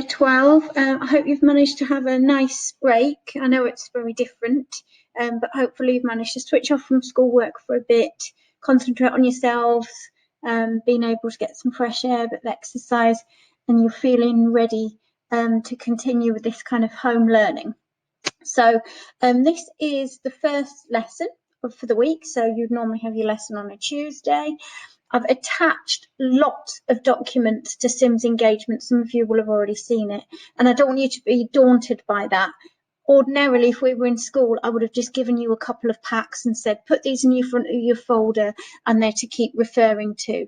Year 12. I hope you've managed to have a nice break. I know it's very different, but hopefully you've managed to switch off from schoolwork for a bit, concentrate on yourselves, being able to get some fresh air, but exercise, and you're feeling ready to continue with this kind of home learning. So this is the first lesson for the week. So you'd normally have your lesson on a Tuesday. I've attached lots of documents to Sims engagement. Some of you will have already seen it, and I don't want you to be daunted by that. Ordinarily, if we were in school, I would have just given you a couple of packs and said, put these in your front of your folder and they're to keep referring to.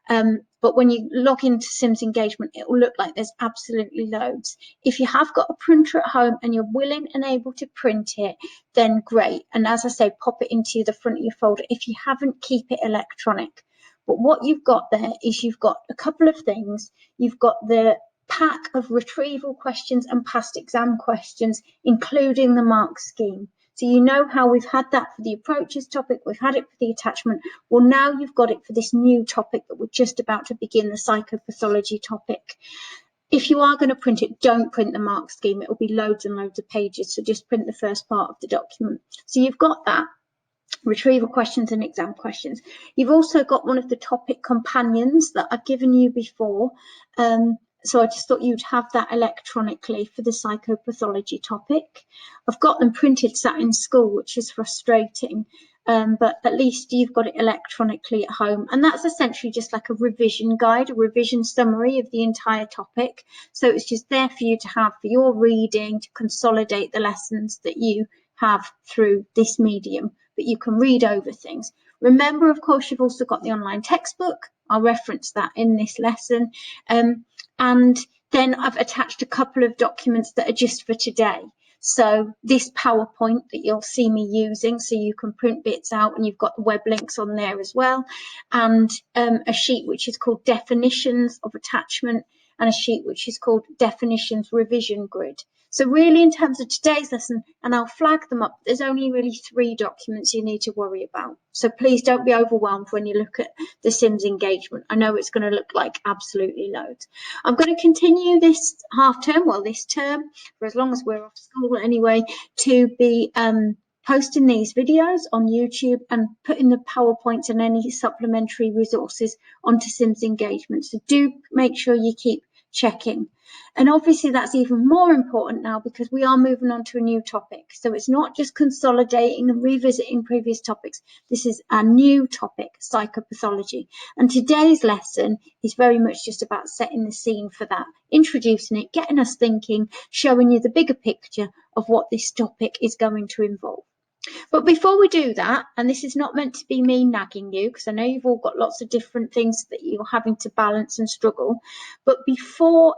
But when you log into Sims engagement, it will look like there's absolutely loads. If you have got a printer at home and you're willing and able to print it, then great. And as I say, pop it into the front of your folder. If you haven't, keep it electronic. But what you've got there is you've got a couple of things. You've got the pack of retrieval questions and past exam questions, including the mark scheme. So you know how we've had that for the approaches topic, we've had it for the attachment. Well, now you've got it for this new topic that we're just about to begin, the psychopathology topic. If you are going to print it, don't print the mark scheme. It will be loads and loads of pages. So just print the first part of the document. So you've got that. Retrieval questions and exam questions. You've also got one of the topic companions that I've given you before. So I just thought you'd have that electronically for the psychopathology topic. I've got them printed sat in school, which is frustrating, but at least you've got it electronically at home. And that's essentially just like a revision guide, a revision summary of the entire topic. So it's just there for you to have for your reading, to consolidate the lessons that you have through this medium, but you can read over things. Remember, of course, you've also got the online textbook. I'll reference that in this lesson. And then I've attached a couple of documents that are just for today. So this PowerPoint that you'll see me using, so you can print bits out, and you've got the web links on there as well. And a sheet which is called Definitions of Attachment, and a sheet which is called Definitions Revision Grid. So really, in terms of today's lesson, and I'll flag them up, there's only really 3 documents you need to worry about. So please don't be overwhelmed when you look at the Sims engagement. I know it's going to look like absolutely loads. I'm going to continue this half term, well, this term, for as long as we're off school anyway, to be posting these videos on YouTube and putting the PowerPoints and any supplementary resources onto Sims engagement. So do make sure you keep checking. And obviously that's even more important now because we are moving on to a new topic. So it's not just consolidating and revisiting previous topics. This is a new topic, psychopathology. And today's lesson is very much just about setting the scene for that, introducing it, getting us thinking, showing you the bigger picture of what this topic is going to involve. But before we do that, and this is not meant to be me nagging you, because I know you've all got lots of different things that you're having to balance and struggle, but before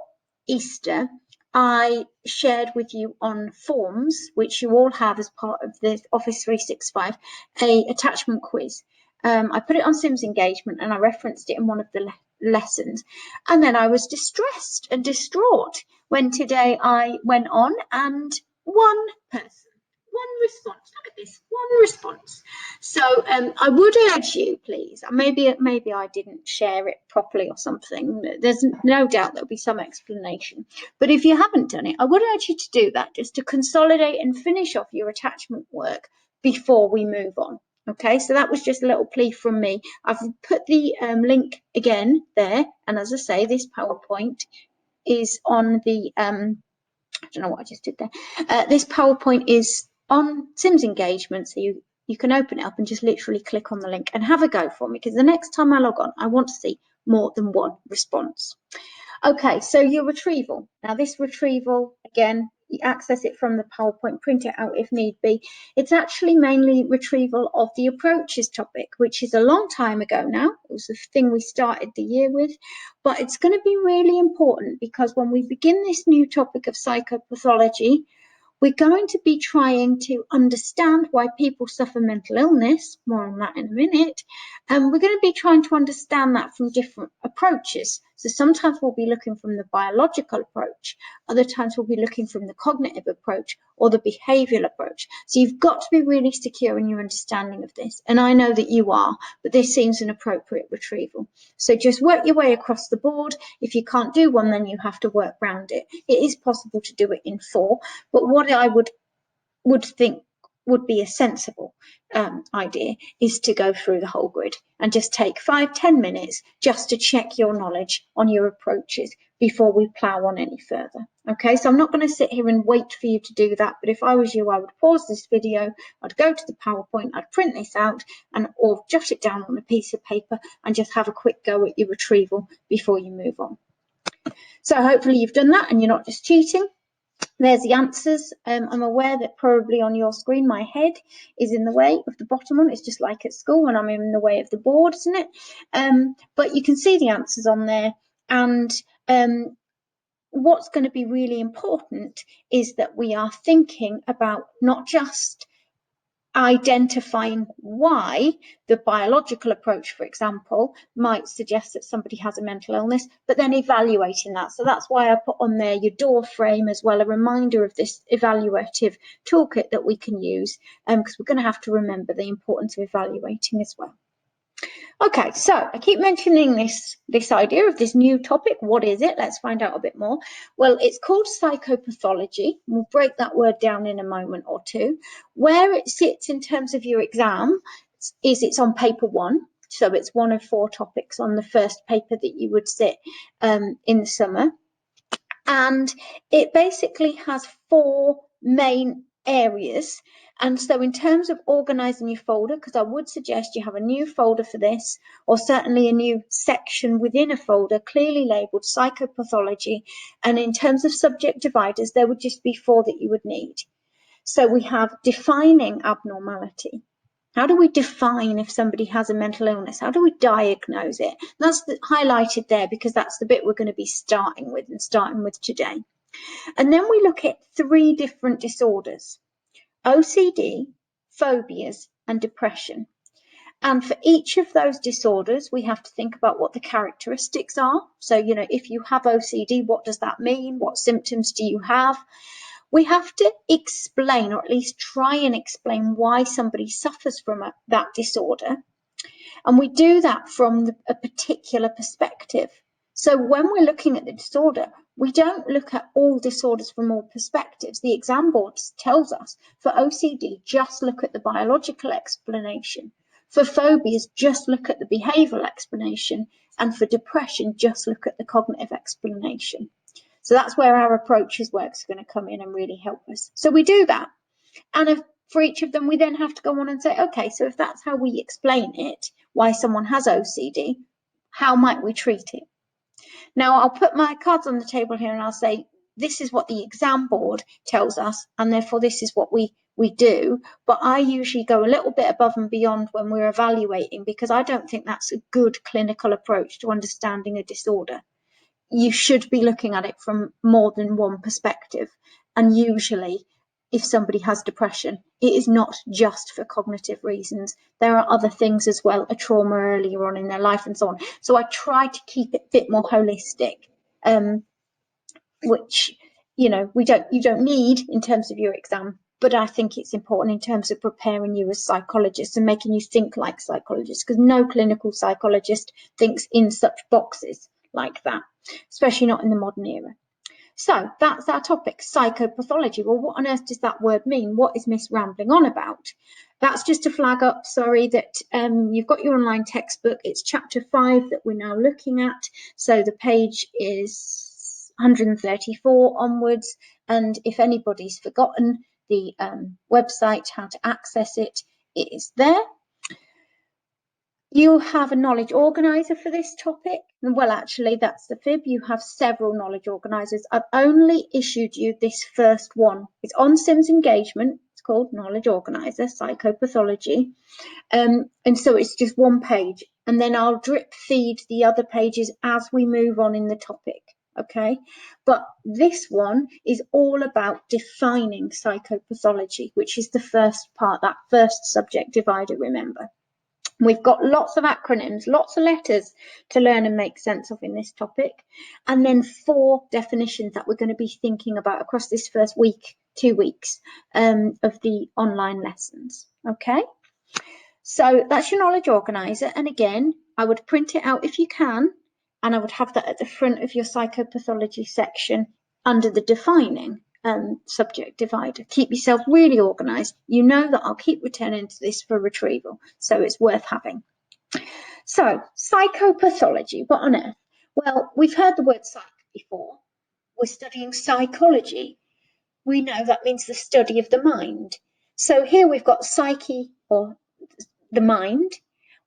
Easter, I shared with you on forms, which you all have as part of the Office 365, a attachment quiz. I put it on Sims engagement and I referenced it in one of the lessons. And then I was distressed and distraught when today I went on and one response. Look at this, one response. So I would urge you, please, maybe I didn't share it properly or something. There's no doubt there'll be some explanation. But if you haven't done it, I would urge you to do that, just to consolidate and finish off your attachment work before we move on. Okay, so that was just a little plea from me. I've put the link again there. And as I say, this PowerPoint is on the, I don't know what I just did there. This PowerPoint is on Sims engagement, so you can open it up and just literally click on the link and have a go for me, because the next time I log on, I want to see more than one response. Okay, so your retrieval. Now this retrieval, again, you access it from the PowerPoint, print it out if need be. It's actually mainly retrieval of the approaches topic, which is a long time ago now. It was the thing we started the year with, but it's going to be really important because when we begin this new topic of psychopathology, we're going to be trying to understand why people suffer mental illness, more on that in a minute, and we're going to be trying to understand that from different approaches. So sometimes we'll be looking from the biological approach, other times we'll be looking from the cognitive approach or the behavioural approach. So you've got to be really secure in your understanding of this. And I know that you are, but this seems an appropriate retrieval. So just work your way across the board. If you can't do one, then you have to work around it. It is possible to do it in 4, but what I would think would be a sensible idea is to go through the whole grid and just take 5-10 minutes just to check your knowledge on your approaches before we plough on any further. Okay, so I'm not going to sit here and wait for you to do that, but if I was you, I would pause this video, I'd go to the PowerPoint, I'd print this out or jot it down on a piece of paper and just have a quick go at your retrieval before you move on. So hopefully you've done that and you're not just cheating. There's the answers. I'm aware that probably on your screen my head is in the way of the bottom one. It's just like at school when I'm in the way of the board, isn't it? But you can see the answers on there. And what's going to be really important is that we are thinking about not just identifying why the biological approach, for example, might suggest that somebody has a mental illness, but then evaluating that. So that's why I put on there your door frame as well, a reminder of this evaluative toolkit that we can use, because we're going to have to remember the importance of evaluating as well. Okay, so I keep mentioning this idea of this new topic. What is it? Let's find out a bit more. Well, it's called psychopathology. We'll break that word down in a moment or two. Where it sits in terms of your exam is it's on paper 1. So it's 1 of 4 topics on the first paper that you would sit in the summer. And it basically has 4 main areas. And so in terms of organising your folder, because I would suggest you have a new folder for this, or certainly a new section within a folder clearly labelled psychopathology. And in terms of subject dividers, there would just be 4 that you would need. So we have defining abnormality. How do we define if somebody has a mental illness? How do we diagnose it? That's highlighted there because that's the bit we're going to be starting with today. And then we look at 3 different disorders: OCD, phobias, and depression. And for each of those disorders, we have to think about what the characteristics are. So, if you have OCD, what does that mean? What symptoms do you have? We have to explain, or at least try and explain, why somebody suffers from that disorder. And we do that from a particular perspective. So when we're looking at the disorder, we don't look at all disorders from all perspectives. The exam board tells us for OCD, just look at the biological explanation. For phobias, just look at the behavioural explanation. And for depression, just look at the cognitive explanation. So that's where our approaches work is going to come in and really help us. So we do that. And for each of them, we then have to go on and say, okay, so if that's how we explain it, why someone has OCD, how might we treat it? Now, I'll put my cards on the table here and I'll say, this is what the exam board tells us, and therefore this is what we do. But I usually go a little bit above and beyond when we're evaluating, because I don't think that's a good clinical approach to understanding a disorder. You should be looking at it from more than one perspective. And usually, if somebody has depression, it is not just for cognitive reasons. There are other things as well, a trauma earlier on in their life and so on. So I try to keep it a bit more holistic, which, you don't need in terms of your exam. But I think it's important in terms of preparing you as psychologists and making you think like psychologists, because no clinical psychologist thinks in such boxes like that, especially not in the modern era. So that's our topic, psychopathology. Well, what on earth does that word mean? What is Miss rambling on about? That's just to flag up, sorry, that you've got your online textbook. It's chapter 5 that we're now looking at. So the page is 134 onwards. And if anybody's forgotten the website, how to access it, it is there. You have a knowledge organizer for this topic. Well, actually, that's the fib. You have several knowledge organizers. I've only issued you this first one. It's on Sims Engagement. It's called Knowledge Organizer, Psychopathology. And so it's just 1 page. And then I'll drip feed the other pages as we move on in the topic. Okay, but this one is all about defining psychopathology, which is the first part, that first subject divider, remember. We've got lots of acronyms, lots of letters to learn and make sense of in this topic. And then 4 definitions that we're going to be thinking about across this first week, 2 weeks of the online lessons. Okay. So that's your knowledge organizer. And again, I would print it out if you can, and I would have that at the front of your psychopathology section under the defining subject divider. Keep yourself really organized. You know that I'll keep returning to this for retrieval, so it's worth having. So psychopathology, what on earth? Well, we've heard the word psych before. We're studying psychology. We know that means the study of the mind. So here we've got psyche, or the mind.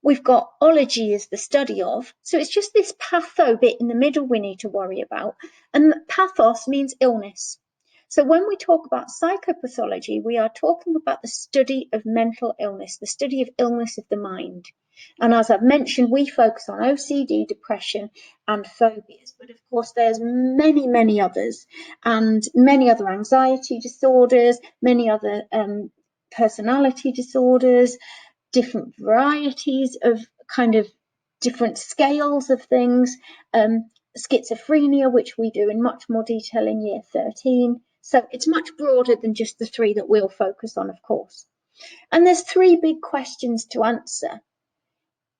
We've got ology as the study of. So it's just this patho bit in the middle we need to worry about. And pathos means illness. So when we talk about psychopathology, we are talking about the study of mental illness, the study of illness of the mind. And as I've mentioned, we focus on OCD, depression, and phobias. But of course, there's many, many others, and many other anxiety disorders, many other personality disorders, different varieties of kind of different scales of things, schizophrenia, which we do in much more detail in year 13. So it's much broader than just the 3 that we'll focus on, of course. And there's 3 big questions to answer.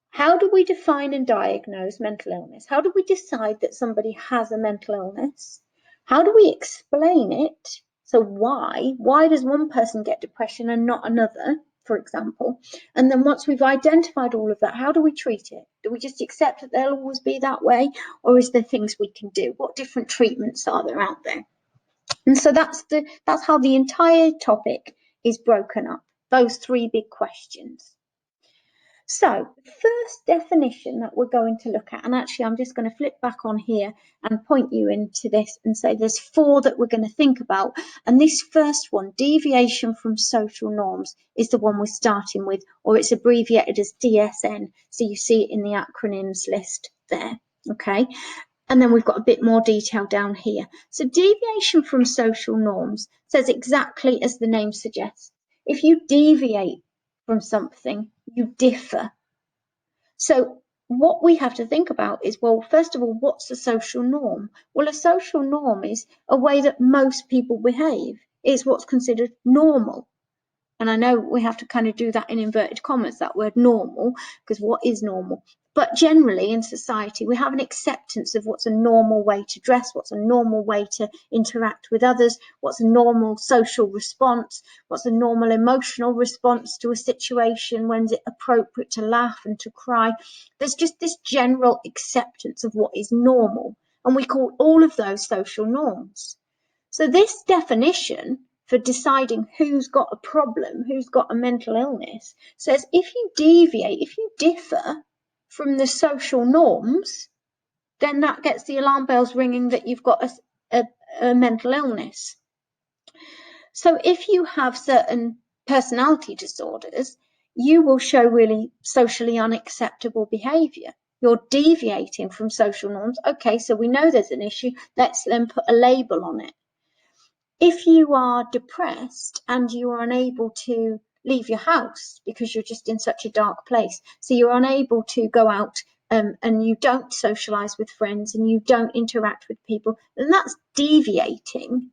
How do we define and diagnose mental illness? How do we decide that somebody has a mental illness? How do we explain it? So why does one person get depression and not another, for example? And then once we've identified all of that, how do we treat it? Do we just accept that they'll always be that way? Or is there things we can do? What different treatments are there out there? And so that's how the entire topic is broken up, those 3 big questions. So the first definition that we're going to look at, and actually I'm just going to flip back on here and point you into this and say there's 4 that we're going to think about. And this first one, deviation from social norms, is the one we're starting with, or it's abbreviated as DSN. So you see it in the acronyms list there. Okay. And then we've got a bit more detail down here. So deviation from social norms says exactly as the name suggests. If you deviate from something, you differ. So what we have to think about is, well, first of all, what's a social norm? Well, a social norm is a way that most people behave. It's what's considered normal. And I know we have to kind of do that in inverted commas, that word normal, because what is normal? But generally in society, we have an acceptance of what's a normal way to dress, what's a normal way to interact with others, what's a normal social response, what's a normal emotional response to a situation, when's it appropriate to laugh and to cry. There's just this general acceptance of what is normal. And we call all of those social norms. So this definition for deciding who's got a problem, who's got a mental illness, says if you deviate, if you differ from the social norms, then that gets the alarm bells ringing that you've got a mental illness. So if you have certain personality disorders, you will show really socially unacceptable behaviour. You're deviating from social norms. Okay, so we know there's an issue. Let's then put a label on it. If you are depressed and you are unable to leave your house because you're just in such a dark place, so you're unable to go out and you don't socialize with friends and you don't interact with people, then that's deviating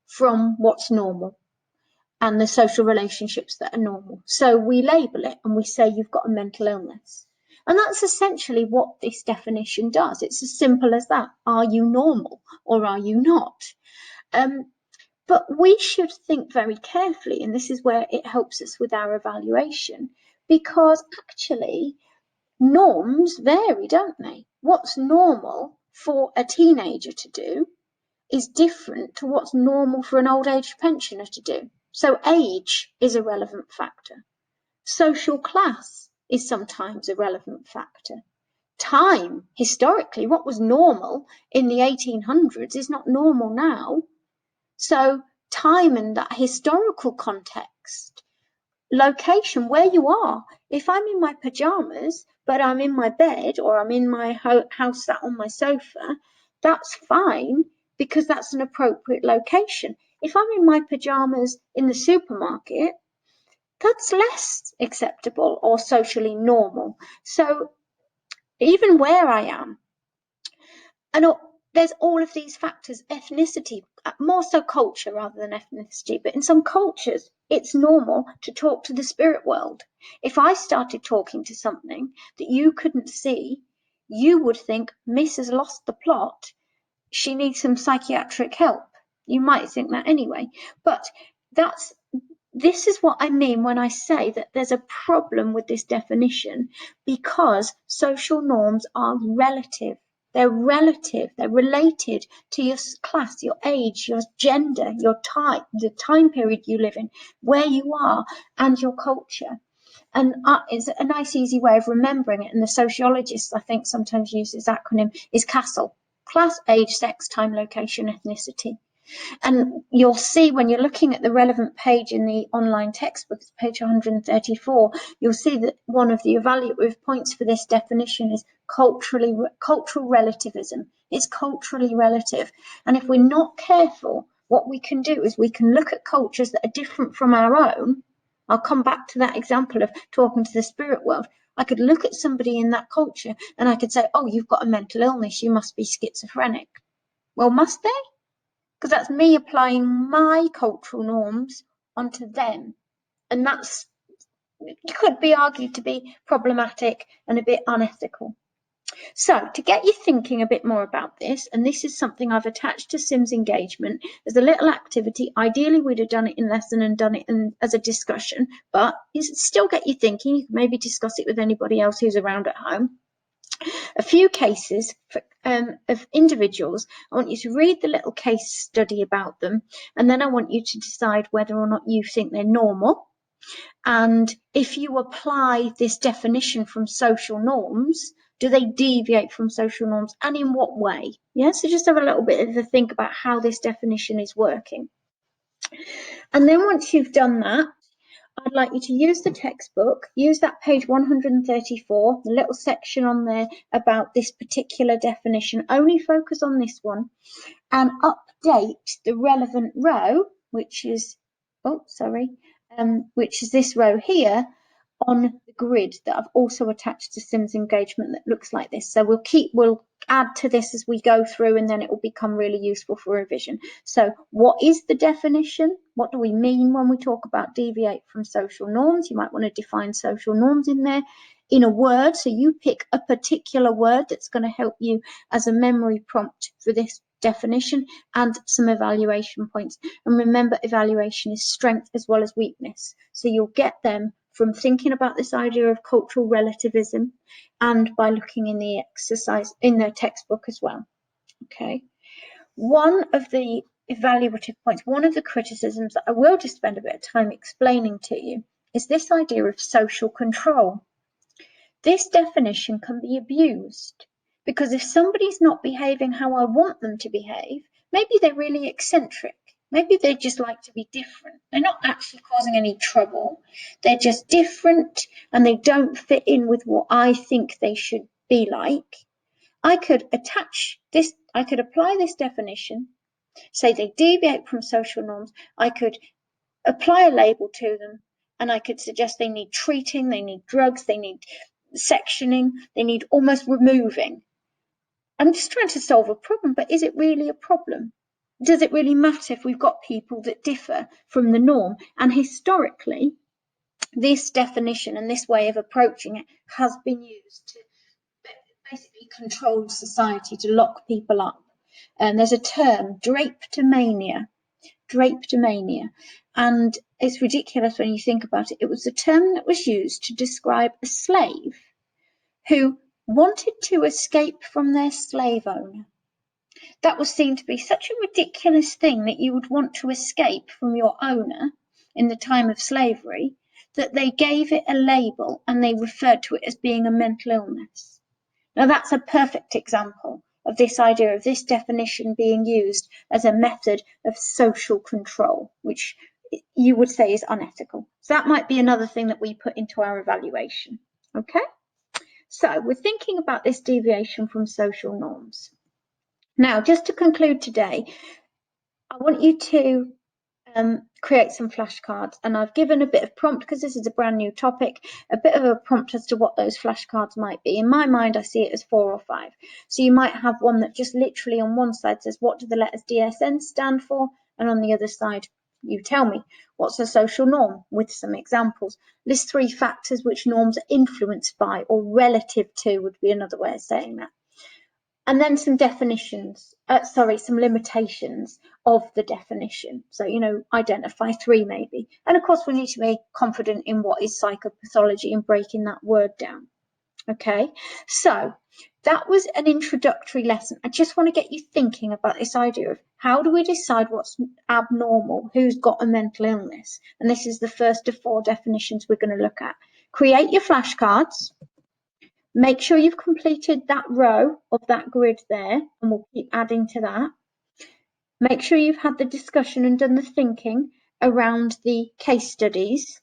from what's normal and the social relationships that are normal. So we label it and we say you've got a mental illness. And that's essentially what this definition does. It's as simple as that. Are you normal or are you not? But we should think very carefully, and this is where it helps us with our evaluation, because actually norms vary, don't they? What's normal for a teenager to do is different to what's normal for an old age pensioner to do. So age is a relevant factor. Social class is sometimes a relevant factor. Time, historically, what was normal in the 1800s is not normal now. So time and that historical context, location, where you are. If I'm in my pajamas, but I'm in my bed or I'm in my house sat on my sofa, that's fine because that's an appropriate location. If I'm in my pajamas in the supermarket, that's less acceptable or socially normal. So even where I am, and there's all of these factors, ethnicity, more so culture rather than ethnicity, but in some cultures, it's normal to talk to the spirit world. If I started talking to something that you couldn't see, you would think Miss has lost the plot. She needs some psychiatric help. You might think that anyway, but this is what I mean when I say that there's a problem with this definition, because social norms are relative. They're relative. They're related to your class, your age, your gender, your type, the time period you live in, where you are, and your culture. And it's a nice, easy way of remembering it. And the sociologists, I think, sometimes use this acronym, is CASTLE: class, age, sex, time, location, ethnicity. And you'll see when you're looking at the relevant page in the online textbook, it's page 134, you'll see that one of the evaluative points for this definition is cultural relativism. It's culturally relative. And if we're not careful, what we can do is we can look at cultures that are different from our own. I'll come back to that example of talking to the spirit world. I could look at somebody in that culture and I could say, oh, you've got a mental illness, you must be schizophrenic. Well, must they? Because that's me applying my cultural norms onto them. And that's could be argued to be problematic and a bit unethical. So to get you thinking a bit more about this, and this is something I've attached to Sims engagement as a little activity. Ideally, we'd have done it in lesson and done it as a discussion, but still get you thinking. You can maybe discuss it with anybody else who's around at home. A few cases of individuals. I want you to read the little case study about them, and then I want you to decide whether or not you think they're normal. And if you apply this definition from social norms, do they deviate from social norms, and in what way? Yeah, so just have a little bit of a think about how this definition is working. And then once you've done that, I'd like you to use the textbook, use that page 134, the little section on there about this particular definition, only focus on this one, and update the relevant row, which is, which is this row here, on the grid that I've also attached to Sims engagement that looks like this. So we'll add to this as we go through, and then it will become really useful for revision. So what is the definition? What do we mean when we talk about deviate from social norms? You might want to define social norms in there in a word. So you pick a particular word that's going to help you as a memory prompt for this definition, and some evaluation points. And remember, evaluation is strength as well as weakness. So you'll get them from thinking about this idea of cultural relativism and by looking in the exercise in the textbook as well. Okay. One of the evaluative points, one of the criticisms that I will just spend a bit of time explaining to you, is this idea of social control. This definition can be abused, because if somebody's not behaving how I want them to behave, maybe they're really eccentric. Maybe they just like to be different. They're not actually causing any trouble. They're just different and they don't fit in with what I think they should be like. I could apply this definition, say they deviate from social norms. I could apply a label to them, and I could suggest they need treating, they need drugs, they need sectioning, they need almost removing. I'm just trying to solve a problem, but is it really a problem? Does it really matter if we've got people that differ from the norm? And historically, this definition and this way of approaching it has been used to basically control society, to lock people up. And there's a term, drapetomania. And it's ridiculous when you think about it. It was a term that was used to describe a slave who wanted to escape from their slave owner. That was seen to be such a ridiculous thing, that you would want to escape from your owner in the time of slavery, that they gave it a label and they referred to it as being a mental illness. Now that's a perfect example of this idea of this definition being used as a method of social control, which you would say is unethical. So that might be another thing that we put into our evaluation. Okay, so we're thinking about this deviation from social norms. Now, just to conclude today, I want you to create some flashcards, and I've given a bit of prompt because this is a brand new topic, a bit of a prompt as to what those flashcards might be. In my mind, I see it as 4 or 5. So you might have one that just literally on one side says, what do the letters DSN stand for? And on the other side, you tell me, what's a social norm, with some examples. List 3 factors which norms are influenced by or relative to would be another way of saying that. And then some definitions, some limitations of the definition. So, identify 3 maybe. And of course, we need to be confident in what is psychopathology and breaking that word down. Okay, so that was an introductory lesson. I just want to get you thinking about this idea of how do we decide what's abnormal, who's got a mental illness? And this is the first of 4 definitions we're going to look at. Create your flashcards. Make sure you've completed that row of that grid there, and we'll keep adding to that. Make sure you've had the discussion and done the thinking around the case studies,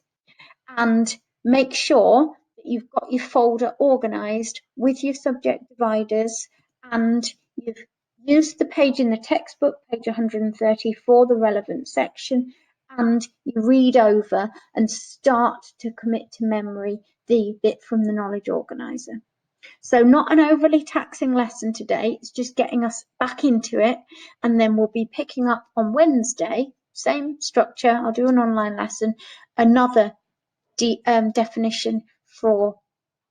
and make sure that you've got your folder organised with your subject dividers, and you've used the page in the textbook, page 134, the relevant section, and you read over and start to commit to memory the bit from the knowledge organiser. So not an overly taxing lesson today, it's just getting us back into it, and then we'll be picking up on Wednesday, same structure, I'll do an online lesson, another definition for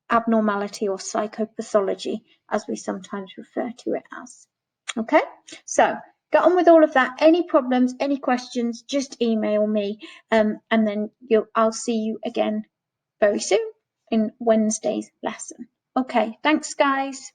abnormality or psychopathology, as we sometimes refer to it as. Okay, so get on with all of that. Any problems, any questions, just email me, and then I'll see you again very soon in Wednesday's lesson. Okay, thanks guys.